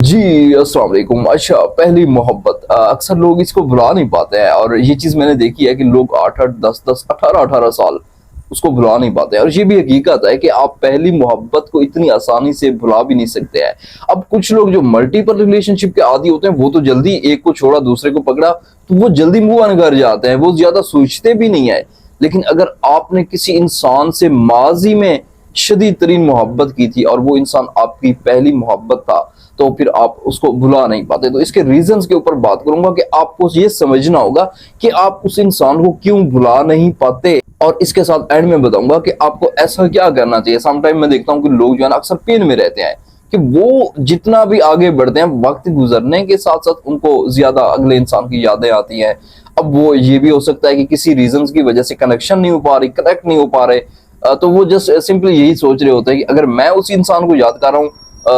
जी, अस्सलाम वालेकुम। अच्छा, पहली मोहब्बत अक्सर लोग इसको भुला नहीं पाते हैं और ये चीज़ मैंने देखी है कि लोग 8-8, 10-10, 18-18 साल उसको भुला नहीं पाते हैं और ये भी हकीकत है कि आप पहली मोहब्बत को इतनी आसानी से भुला भी नहीं सकते हैं। अब कुछ लोग जो मल्टीपल रिलेशनशिप के आदी होते हैं, वो तो जल्दी एक को छोड़ा दूसरे को पकड़ा, तो वो जल्दी मूव ऑन कर जाते हैं, वो ज़्यादा सोचते भी नहीं है। लेकिन अगर आपने किसी इंसान से माज़ी में शदीद तरीन मोहब्बत की थी और वो इंसान आपकी पहली मोहब्बत था, तो फिर आप उसको भुला नहीं पाते। तो इसके रीजंस के ऊपर बात करूंगा कि आपको ये समझना होगा कि आप उस इंसान को क्यों भुला नहीं पाते, और इसके साथ एंड में बताऊंगा कि आपको ऐसा क्या करना चाहिए। समटाइम मैं देखता हूँ कि लोग जो है ना अक्सर पेन में रहते हैं कि वो जितना भी आगे बढ़ते हैं, वक्त गुजरने के साथ साथ उनको ज्यादा अगले इंसान की यादें आती हैं। अब वो ये भी हो सकता है कि किसी रीजन की वजह से कनेक्शन नहीं हो पा रही, कनेक्ट नहीं हो पा रहे, तो वो जस्ट सिंपली यही सोच रहे होते हैं कि अगर मैं उस इंसान को याद कर रहा हूँ,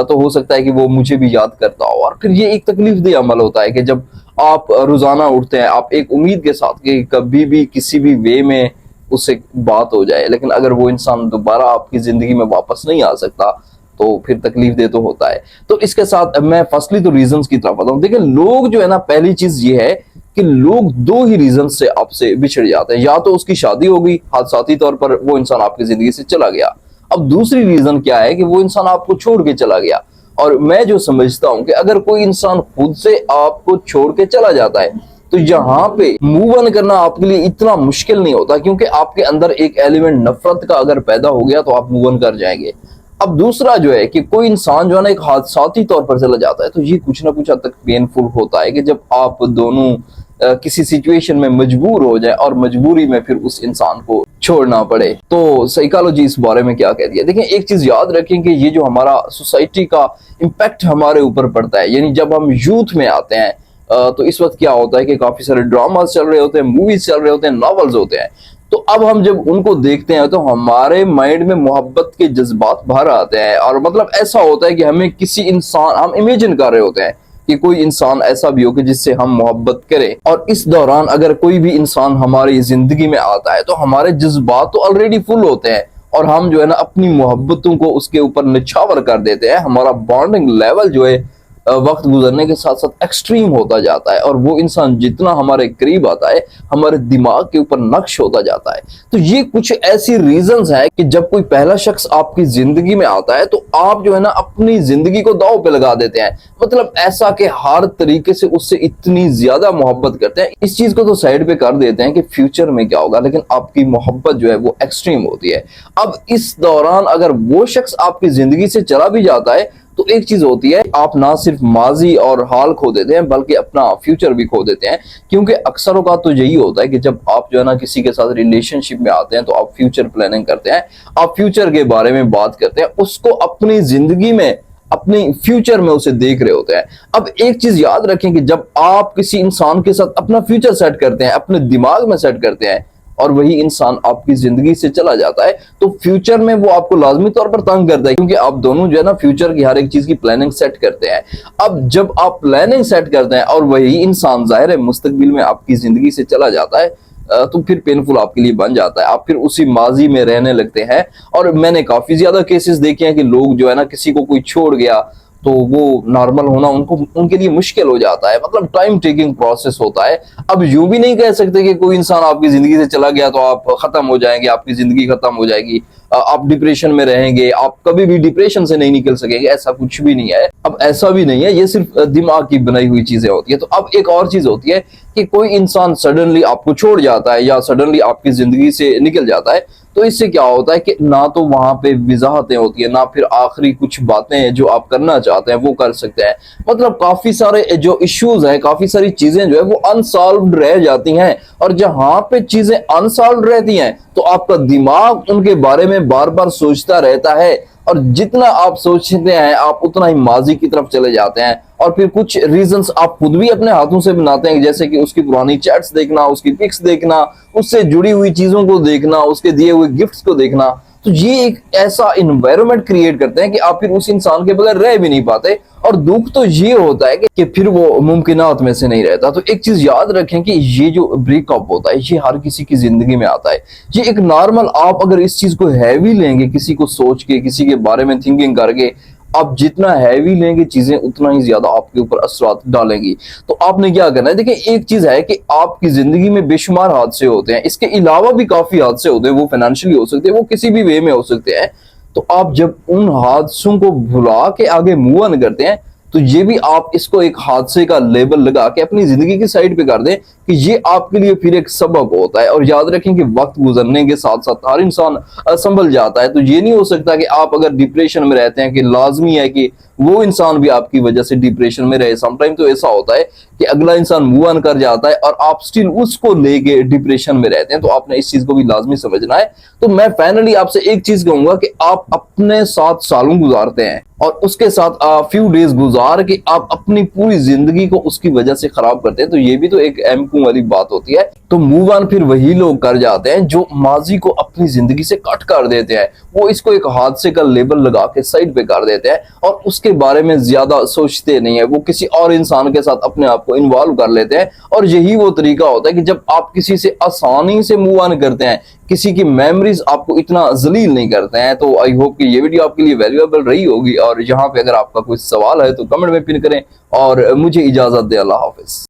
तो हो सकता है कि वो मुझे भी याद करता हो। और फिर ये एक तकलीफ दे अमल होता है कि जब आप रोजाना उठते हैं, आप एक उम्मीद के साथ कि कभी भी किसी भी वे में उससे बात हो जाए, लेकिन अगर वो इंसान दोबारा आपकी जिंदगी में वापस नहीं आ सकता, तो फिर तकलीफ दे तो होता है। तो इसके साथ मैं फर्स्टली तो रीजंस की तरफ आता हूँ। देखिए, लोग जो है ना, पहली चीज ये है कि लोग दो ही रीजन से आपसे बिछड़ जाते हैं। या तो उसकी शादी हो गई, हादसाती तौर पर वो इंसान आपकी जिंदगी से चला गया। अब दूसरी रीजन क्या है कि वो इंसान आपको छोड़ के चला गया। और मैं जो समझता हूं कि अगर कोई इंसान खुद से आपको छोड़ के चला जाता है, तो यहाँ पे मूव ऑन करना आपके लिए इतना मुश्किल नहीं होता, क्योंकि आपके अंदर एक एलिमेंट नफरत का अगर पैदा हो गया तो आप मूव ऑन कर जाएंगे। अब दूसरा जो है कि कोई इंसान जो है ना एक हादसाती तौर पर चला जाता है, तो ये कुछ ना कुछ हद तक पेनफुल होता है कि जब आप दोनों किसी सिचुएशन में मजबूर हो जाए और मजबूरी में फिर उस इंसान को छोड़ना पड़े। तो साइकोलॉजी इस बारे में क्या कहती है? देखिए, एक चीज याद रखें कि ये जो हमारा सोसाइटी का इम्पैक्ट हमारे ऊपर पड़ता है, यानी जब हम यूथ में आते हैं, तो इस वक्त क्या होता है कि काफी सारे ड्रामास चल रहे होते हैं, मूवीज चल रहे होते हैं, नॉवेल्स होते हैं। तो अब हम जब उनको देखते हैं तो हमारे माइंड में मोहब्बत के जज्बात भर आते हैं, और मतलब ऐसा होता है कि हमें किसी इंसान, हम इमेजिन कर रहे होते हैं कि कोई इंसान ऐसा भी हो कि जिससे हम मोहब्बत करें। और इस दौरान अगर कोई भी इंसान हमारी जिंदगी में आता है, तो हमारे जज्बात तो ऑलरेडी फुल होते हैं और हम जो है ना अपनी मोहब्बतों को उसके ऊपर निछावर कर देते हैं। हमारा बॉन्डिंग लेवल जो है वक्त गुजरने के साथ साथ एक्सट्रीम होता जाता है, और वो इंसान जितना हमारे करीब आता है, हमारे दिमाग के ऊपर नक्श होता जाता है। तो ये कुछ ऐसी रीजंस है कि जब कोई पहला शख्स आपकी जिंदगी में आता है, तो आप जो है ना अपनी जिंदगी को दांव पे लगा देते हैं। मतलब ऐसा कि हर तरीके से उससे इतनी ज्यादा मोहब्बत करते हैं, इस चीज को तो साइड पे कर देते हैं कि फ्यूचर में क्या होगा, लेकिन आपकी मोहब्बत जो है वो एक्सट्रीम होती है। अब इस दौरान अगर वो शख्स आपकी जिंदगी से चला भी जाता है, तो एक चीज होती है, आप ना सिर्फ माजी और हाल खो देते हैं बल्कि अपना फ्यूचर भी खो देते हैं। क्योंकि अक्सर औक़ात तो यही होता है कि जब आप जो है ना किसी के साथ रिलेशनशिप में आते हैं, तो आप फ्यूचर प्लानिंग करते हैं, आप फ्यूचर के बारे में बात करते हैं, उसको अपनी जिंदगी में, अपने फ्यूचर में उसे देख रहे होते हैं। अब एक चीज याद रखें कि जब आप किसी इंसान के साथ अपना फ्यूचर सेट करते हैं, अपने दिमाग में सेट करते हैं, और वही इंसान आपकी जिंदगी से चला जाता है, तो फ्यूचर में वो आपको लाजमी तौर पर तंग करता है, क्योंकि आप दोनों जो है ना फ्यूचर की हर एक चीज की प्लानिंग सेट करते हैं। अब जब आप प्लानिंग सेट करते हैं और वही इंसान जाहिर है मुस्तकबिल में आपकी जिंदगी से चला जाता है, तो फिर पेनफुल आपके लिए बन जाता है। आप फिर उसी माजी में रहने लगते हैं। और मैंने काफी ज्यादा केसेस देखे हैं कि लोग जो है ना, किसी को कोई छोड़ गया तो वो नॉर्मल होना उनको, उनके लिए मुश्किल हो जाता है। मतलब टाइम टेकिंग प्रोसेस होता है। अब यूं भी नहीं कह सकते कि कोई इंसान आपकी जिंदगी से चला गया तो आप खत्म हो जाएंगे, आपकी जिंदगी खत्म हो जाएगी, आप डिप्रेशन में रहेंगे, आप कभी भी डिप्रेशन से नहीं निकल सकेंगे। ऐसा कुछ भी नहीं है। अब ऐसा भी नहीं है, ये सिर्फ दिमाग की बनाई हुई चीजें होती है। तो अब एक और चीज होती है कि कोई इंसान सडनली आपको छोड़ जाता है या सडनली आपकी जिंदगी से निकल जाता है, तो इससे क्या होता है कि ना तो वहां पे वजाहतें होती है, ना फिर आखिरी कुछ बातें जो आप करना चाहते हैं वो कर सकते हैं। मतलब काफी सारे जो इश्यूज हैं, काफी सारी चीजें जो है वो अनसॉल्व्ड रह जाती हैं। और जहां पे चीजें अनसॉल्व्ड रहती हैं, तो आपका दिमाग उनके बारे में बार बार सोचता रहता है, और जितना आप सोचते हैं आप उतना ही माजी की तरफ चले जाते हैं। और फिर कुछ रीजंस आप खुद भी अपने हाथों से बनाते हैं, जैसे कि उसकी पुरानी चैट्स देखना, उसकी पिक्स देखना, उससे जुड़ी हुई चीजों को देखना, उसके दिए हुए गिफ्ट्स को देखना। तो ये एक ऐसा इन्वायरमेंट क्रिएट करते हैं कि आप फिर उस इंसान के बगैर रह भी नहीं पाते। और दुख तो ये होता है कि फिर वो मुमकिनात में से नहीं रहता। तो एक चीज याद रखें कि ये जो ब्रेकअप होता है, ये हर किसी की जिंदगी में आता है। ये एक नॉर्मल, आप अगर इस चीज को हैवी लेंगे, किसी को सोच के, किसी के बारे में थिंकिंग करके, आप जितना हैवी लेंगे चीजें उतना ही ज्यादा आपके ऊपर असरात डालेंगी। तो आपने क्या करना है, देखिए एक चीज है कि आपकी जिंदगी में बेशुमार हादसे होते हैं, इसके अलावा भी काफी हादसे होते हैं, वो फाइनेंशियली हो सकते हैं, वो किसी भी वे में हो सकते हैं। तो आप जब उन हादसों को भुला के आगे मूव ऑन करते हैं, तो ये भी आप इसको एक हादसे का लेबल लगा के अपनी जिंदगी की साइड पे कर दें कि ये आपके लिए फिर एक सबक होता है। और याद रखें कि वक्त गुजरने के साथ साथ हर इंसान संभल जाता है। तो ये नहीं हो सकता कि आप अगर डिप्रेशन में रहते हैं कि लाजमी है कि वो इंसान भी आपकी वजह से डिप्रेशन में रहे। समटाइम तो ऐसा होता है कि अगला इंसान मूव ऑन कर जाता है और आप स्टिल उसको लेके डिप्रेशन में रहते हैं। तो आपने इस चीज को भी लाजमी समझना है। तो मैं फाइनली आपसे एक चीज कहूंगा कि आप अपने साथ सालों गुजारते हैं और उसके साथ फ्यू डेज गुजार के आप अपनी पूरी जिंदगी को उसकी वजह से खराब करते हैं, तो ये भी तो एक एमकू वाली बात होती है। तो मूव ऑन फिर वही लोग कर जाते हैं जो माजी को अपनी जिंदगी से कट कर देते हैं। वो इसको एक हादसे का लेबल लगा के साइड पे कर देते हैं और उसके बारे में ज्यादा सोचते नहीं है। वो किसी और इंसान के साथ अपने आप को इन्वॉल्व कर लेते हैं। और यही वो तरीका होता है कि जब आप किसी से आसानी से मूव ऑन करते हैं, किसी की मेमोरीज आपको इतना जलील नहीं करते हैं। तो आई होप कि ये वीडियो आपके लिए वैल्यूएबल रही होगी। और यहाँ पे अगर आपका कोई सवाल है तो कमेंट में पिन करें और मुझे इजाजत दें। अल्लाह हाफिज।